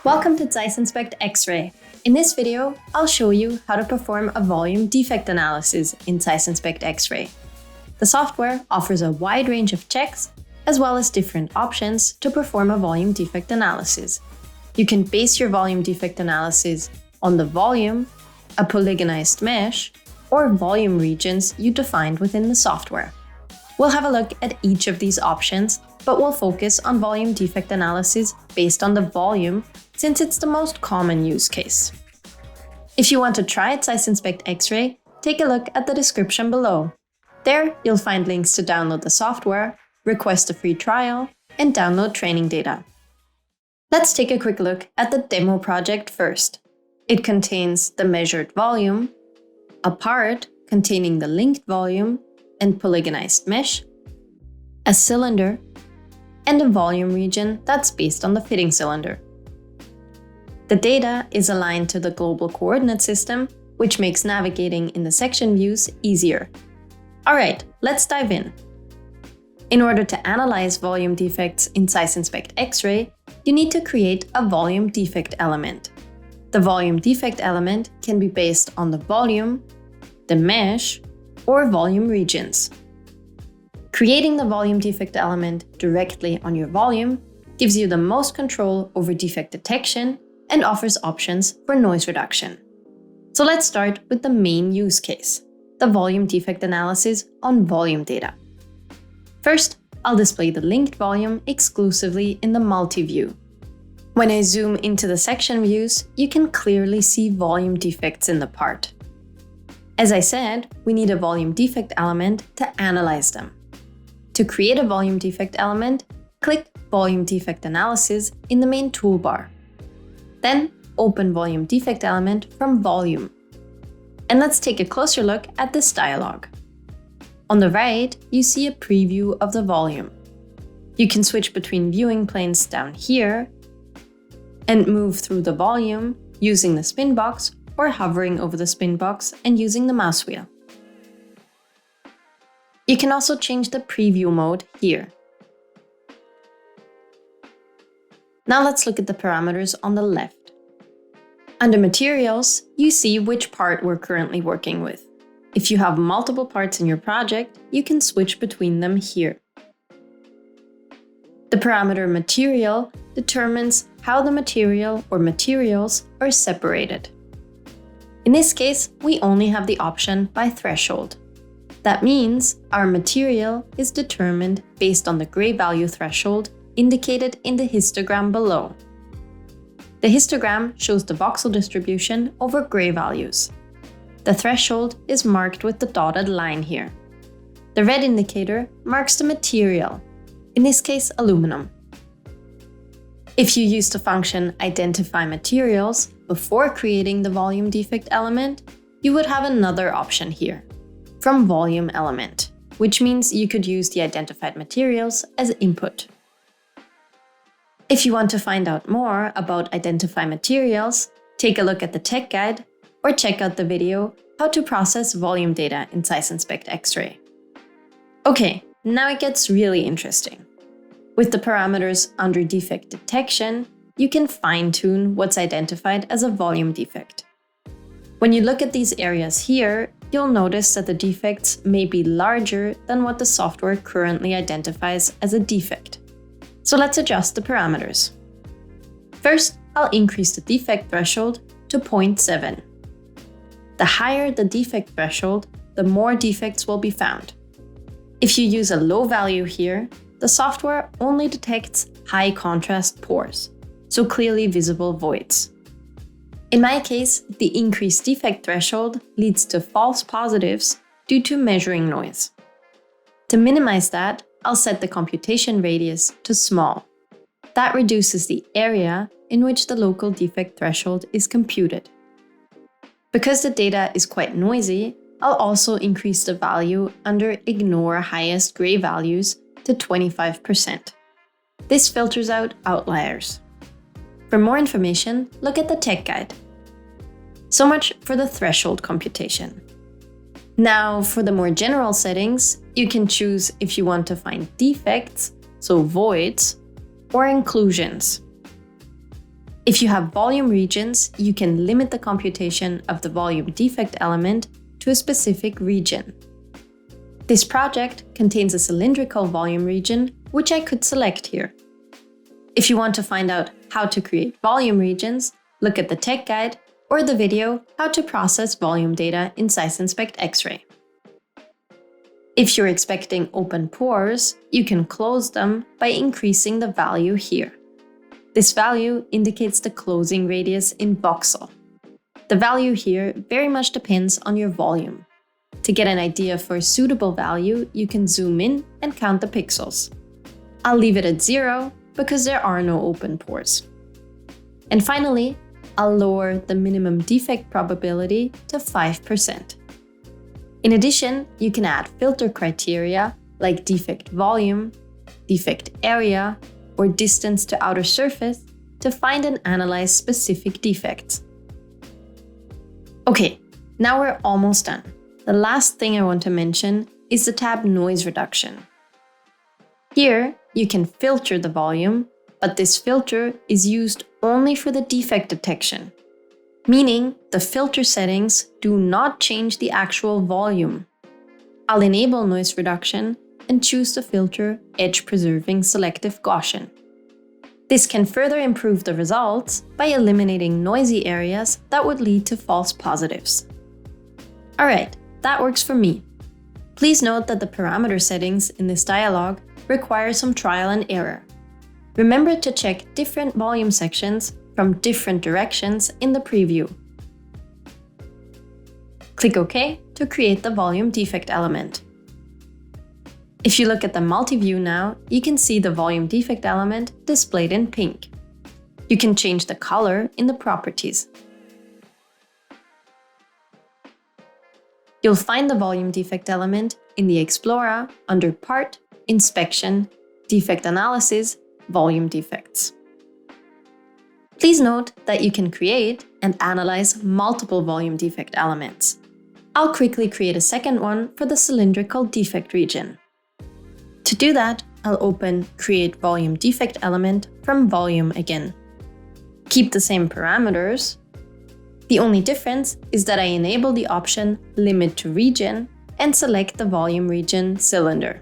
Welcome to Zeiss Inspect X-Ray. In this video, I'll show you how to perform a volume defect analysis in Zeiss Inspect X-Ray. The software offers a wide range of checks, as well as different options to perform a volume defect analysis. You can base your volume defect analysis on the volume, a polygonized mesh, or volume regions you defined within the software. We'll have a look at each of these options, but we'll focus on volume defect analysis based on the volume since it's the most common use case. If you want to try Zeiss Inspect X-Ray, take a look at the description below. There, you'll find links to download the software, request a free trial, and download training data. Let's take a quick look at the demo project first. It contains the measured volume, a part containing the linked volume and polygonized mesh, a cylinder, and a volume region that's based on the fitting cylinder. The data is aligned to the global coordinate system, which makes navigating in the section views easier. Alright, let's dive in. In order to analyze volume defects in Zeiss Inspect X-Ray, you need to create a volume defect element. The volume defect element can be based on the volume, the mesh, or volume regions. Creating the volume defect element directly on your volume gives you the most control over defect detection and offers options for noise reduction. So let's start with the main use case, the volume defect analysis on volume data. First, I'll display the linked volume exclusively in the multi-view. When I zoom into the section views, you can clearly see volume defects in the part. As I said, we need a volume defect element to analyze them. To create a volume defect element, click Volume Defect Analysis in the main toolbar. Then open Volume Defect Element from Volume. And let's take a closer look at this dialog. On the right, you see a preview of the volume. You can switch between viewing planes down here and move through the volume using the spin box or hovering over the spin box and using the mouse wheel. You can also change the preview mode here. Now let's look at the parameters on the left. Under Materials, you see which part we're currently working with. If you have multiple parts in your project, you can switch between them here. The parameter Material determines how the material or materials are separated. In this case, we only have the option by threshold. That means our material is determined based on the gray value threshold indicated in the histogram below. The histogram shows the voxel distribution over gray values. The threshold is marked with the dotted line here. The red indicator marks the material, in this case aluminum. If you use the function Identify Materials before creating the volume defect element, you would have another option here, from Volume Element, which means you could use the identified materials as input. If you want to find out more about Identify Materials, take a look at the tech guide or check out the video How to Process Volume Data in Zeiss Inspect X-Ray. Okay, now it gets really interesting. With the parameters under defect detection, you can fine-tune what's identified as a volume defect. When you look at these areas here, you'll notice that the defects may be larger than what the software currently identifies as a defect. So let's adjust the parameters. First, I'll increase the defect threshold to 0.7. The higher the defect threshold, the more defects will be found. If you use a low value here, the software only detects high contrast pores, so clearly visible voids. In my case, the increased defect threshold leads to false positives due to measuring noise. To minimize that, I'll set the computation radius to small. That reduces the area in which the local defect threshold is computed. Because the data is quite noisy, I'll also increase the value under Ignore Highest Gray Values to 25%. This filters out outliers. For more information, look at the tech guide. So much for the threshold computation. Now, for the more general settings, you can choose if you want to find defects, so voids, or inclusions. If you have volume regions, you can limit the computation of the volume defect element to a specific region. This project contains a cylindrical volume region, which I could select here. If you want to find out how to create volume regions, look at the tech guide or the video How to Process Volume Data in SeisInspect X-ray. If you're expecting open pores, you can close them by increasing the value here. This value indicates the closing radius in voxel. The value here very much depends on your volume. To get an idea for a suitable value, you can zoom in and count the pixels. I'll leave it at 0 because there are no open pores. And finally, I'll lower the minimum defect probability to 5%. In addition, you can add filter criteria like defect volume, defect area, or distance to outer surface to find and analyze specific defects. Okay, now we're almost done. The last thing I want to mention is the tab Noise Reduction. Here, you can filter the volume, but this filter is used only for the defect detection, meaning the filter settings do not change the actual volume. I'll enable noise reduction and choose the filter Edge Preserving Selective Gaussian. This can further improve the results by eliminating noisy areas that would lead to false positives. Alright, that works for me. Please note that the parameter settings in this dialog require some trial and error. Remember to check different volume sections from different directions in the preview. Click OK to create the volume defect element. If you look at the multi-view now, you can see the volume defect element displayed in pink. You can change the color in the properties. You'll find the volume defect element in the Explorer under Part, Inspection, Defect Analysis, Volume Defects. Please note that you can create and analyze multiple volume defect elements. I'll quickly create a second one for the cylindrical defect region. To do that, I'll open Create Volume Defect Element from Volume again. Keep the same parameters. The only difference is that I enable the option Limit to Region and select the volume region Cylinder.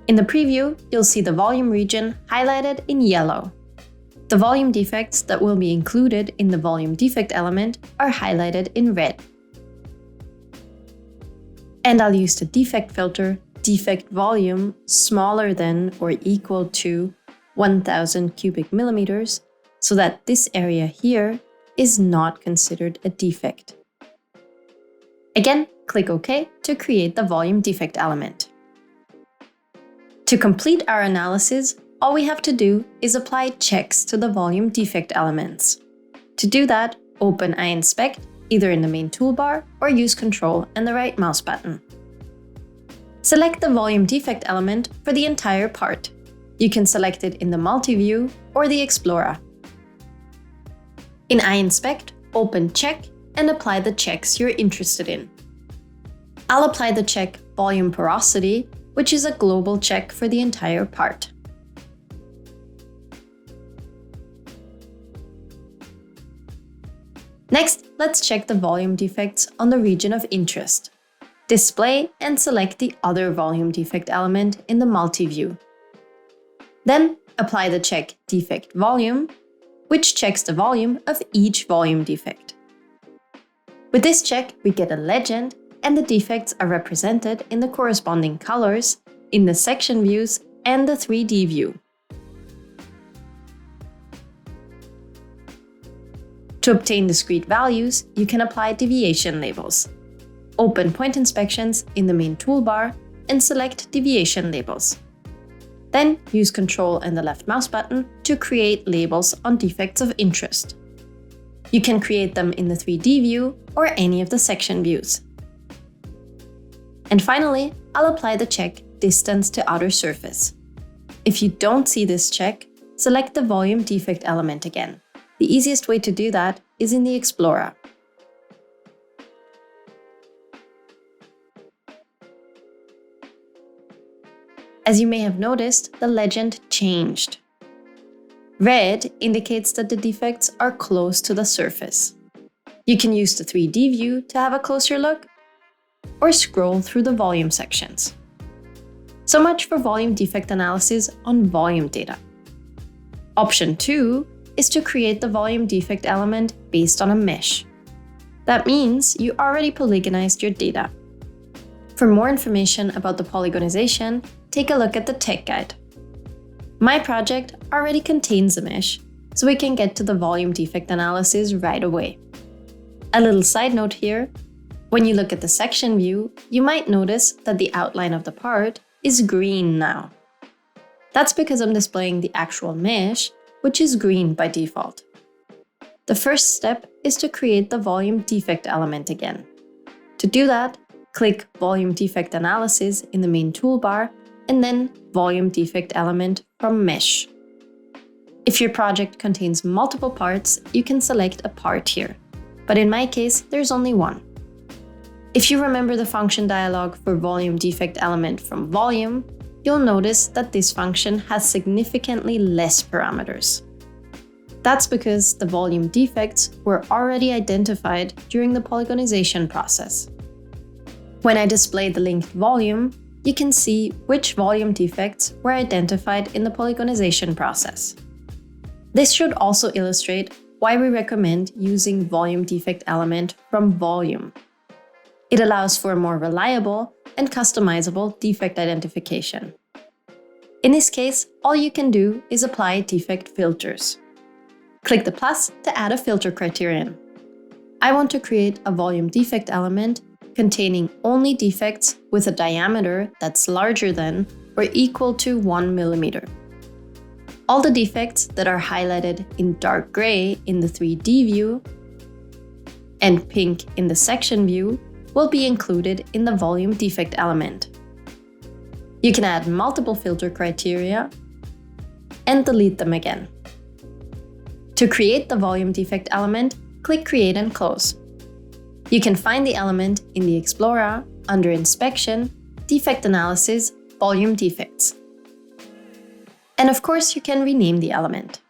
In the preview, you'll see the volume region highlighted in yellow. The volume defects that will be included in the volume defect element are highlighted in red. And I'll use the defect filter defect volume smaller than or equal to 1000 cubic millimeters so that this area here is not considered a defect. Again, click OK to create the volume defect element. To complete our analysis, all we have to do is apply checks to the volume defect elements. To do that, open iInspect either in the main toolbar or use Ctrl and the right mouse button. Select the volume defect element for the entire part. You can select it in the multi-view or the Explorer. In iInspect, open Check and apply the checks you're interested in. I'll apply the check Volume Porosity, which is a global check for the entire part. Next, let's check the volume defects on the region of interest. Display and select the other volume defect element in the multi-view. Then apply the check Defect Volume, which checks the volume of each volume defect. With this check, we get a legend, and the defects are represented in the corresponding colors in the section views and the 3D view. To obtain discrete values, you can apply deviation labels. Open Point Inspections in the main toolbar and select Deviation Labels. Then use Ctrl and the left mouse button to create labels on defects of interest. You can create them in the 3D view or any of the section views. And finally, I'll apply the check Distance to Outer Surface. If you don't see this check, select the volume defect element again. The easiest way to do that is in the Explorer. As you may have noticed, the legend changed. Red indicates that the defects are close to the surface. You can use the 3D view to have a closer look, or scroll through the volume sections. So much for volume defect analysis on volume data. Option 2 is to create the volume defect element based on a mesh. That means you already polygonized your data. For more information about the polygonization, take a look at the tech guide. My project already contains a mesh, so we can get to the volume defect analysis right away. A little side note here, when you look at the section view, you might notice that the outline of the part is green now. That's because I'm displaying the actual mesh, which is green by default. The first step is to create the volume defect element again. To do that, click Volume Defect Analysis in the main toolbar and then Volume Defect Element from Mesh. If your project contains multiple parts, you can select a part here, but in my case, there's only one. If you remember the function dialog for Volume Defect Element from Volume, you'll notice that this function has significantly less parameters. That's because the volume defects were already identified during the polygonization process. When I display the linked volume, you can see which volume defects were identified in the polygonization process. This should also illustrate why we recommend using volume defect element from volume. It allows for a more reliable and customizable defect identification. In this case, all you can do is apply defect filters. Click the plus to add a filter criterion. I want to create a volume defect element containing only defects with a diameter that's larger than or equal to 1 mm. All the defects that are highlighted in dark gray in the 3D view and pink in the section view will be included in the volume defect element. You can add multiple filter criteria and delete them again. To create the volume defect element, click Create and Close. You can find the element in the Explorer under Inspection, Defect Analysis, Volume Defects. And of course, you can rename the element.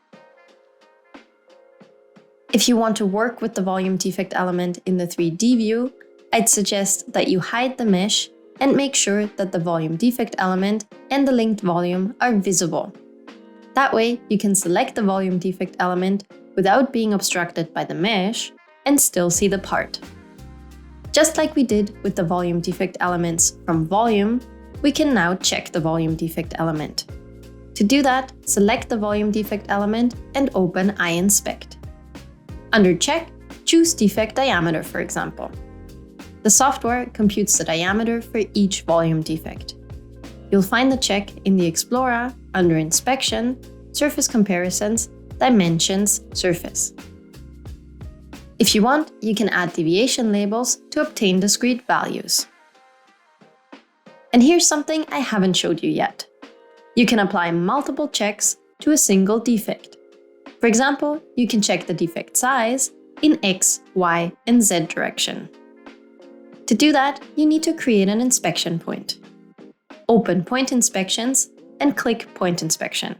If you want to work with the volume defect element in the 3D view, I'd suggest that you hide the mesh and make sure that the volume defect element and the linked volume are visible. That way, you can select the volume defect element without being obstructed by the mesh and still see the part. Just like we did with the volume defect elements from volume, we can now check the volume defect element. To do that, select the volume defect element and open iInspect. Under Check, choose Defect Diameter, for example. The software computes the diameter for each volume defect. You'll find the check in the Explorer under Inspection, Surface Comparisons, Dimensions, Surface. If you want, you can add deviation labels to obtain discrete values. And here's something I haven't showed you yet. You can apply multiple checks to a single defect. For example, you can check the defect size in X, Y, and Z direction. To do that, you need to create an inspection point. Open Point Inspections and click Point Inspection.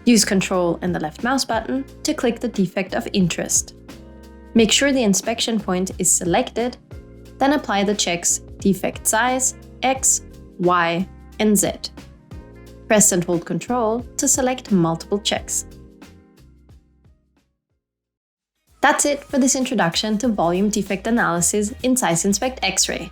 Use Ctrl and the left mouse button to click the defect of interest. Make sure the inspection point is selected, then apply the checks Defect Size, X, Y, and Z. Press and hold Ctrl to select multiple checks. That's it for this introduction to volume defect analysis in SeisInspect X-ray.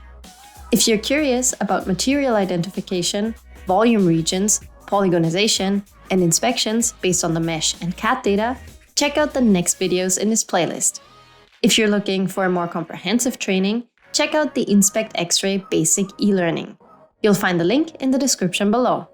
If you're curious about material identification, volume regions, polygonization, and inspections based on the mesh and CAD data, check out the next videos in this playlist. If you're looking for a more comprehensive training, check out the Inspect X-ray Basic e-learning. You'll find the link in the description below.